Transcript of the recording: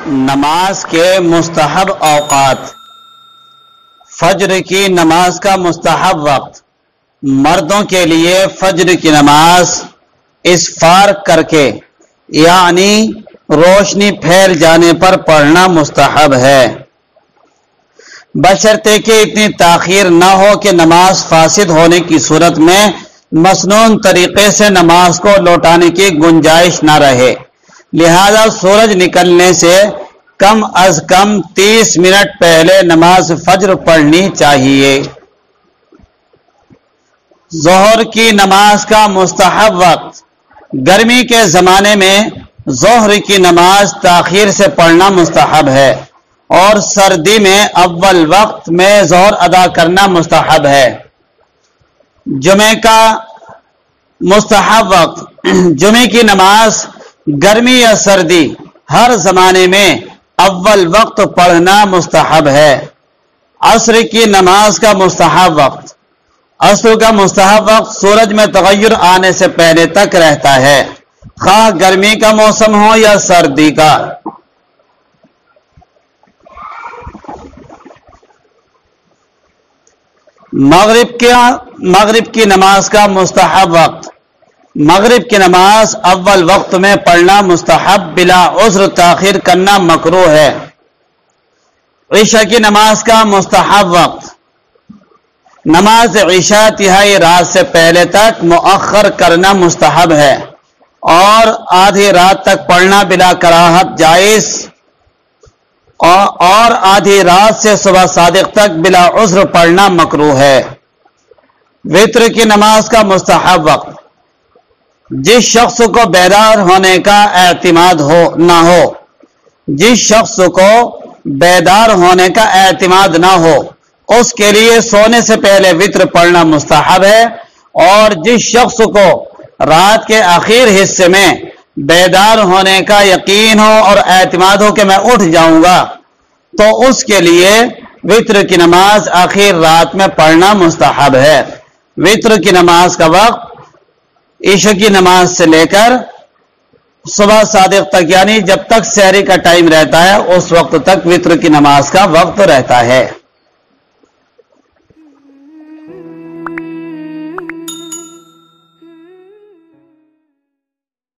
نماز کے مستحب اوقات۔ فجر کی نماز کا مستحب وقت، مردوں کے لیے فجر کی نماز اسفار کر کے یعنی روشنی پھیل جانے پر پڑھنا مستحب ہے، بشرطے کہ اتنی تاخیر نہ ہو کہ نماز فاسد ہونے کی صورت میں مسنون طریقے سے نماز کو لوٹانے کی گنجائش نہ رہے، لہذا سورج نکلنے سے کم از کم 30 منٹ پہلے نماز فجر پڑھنی چاہیے۔ ظہر کی نماز کا مستحب وقت، گرمی کے زمانے میں ظہر کی نماز تاخیر سے پڑھنا مستحب ہے اور سردی میں اول وقت میں ظہر ادا کرنا مستحب ہے۔ جمعے کا مستحب وقت، جمعے کی نماز گرمی یا سردی ہر زمانے میں اول وقت پڑھنا مستحب ہے۔ عصر کی نماز کا مستحب وقت، عصر کا مستحب وقت سورج میں تغیر آنے سے پہلے تک رہتا ہے، خواہ گرمی کا موسم ہو یا سردی کا۔ مغرب کی نماز کا مستحب وقت، مغرب کی نماز اول وقت میں پڑھنا مستحب، بلا عذر تاخیر کرنا مکروہ ہے۔ عشاء کی نماز کا مستحب وقت، نماز عشاء تہائی رات سے پہلے تک مؤخر کرنا مستحب ہے اور آدھی رات تک پڑھنا بلا کراہت جائز، اور آدھی رات سے صبح صادق تک بلا عذر پڑھنا مکروہ ہے۔ وتر کی نماز کا مستحب وقت، جس شخص کو بیدار ہونے کا اعتماد نہ ہو، جس شخص کو بیدار ہونے کا اعتماد نہ ہو اس کے لیے سونے سے پہلے وتر پڑھنا مستحب ہے، اور جس شخص کو رات کے آخر حصے میں بیدار ہونے کا یقین ہو اور اعتماد ہو کہ میں اٹھ جاؤں گا تو اس کے لیے وتر کی نماز آخر رات میں پڑھنا مستحب ہے۔ وتر کی نماز کا وقت عشاء کی نماز سے لے کر صبح صادق تک، یعنی جب تک سحری کا ٹائم رہتا ہے اس وقت تک وتر کی نماز کا وقت رہتا ہے۔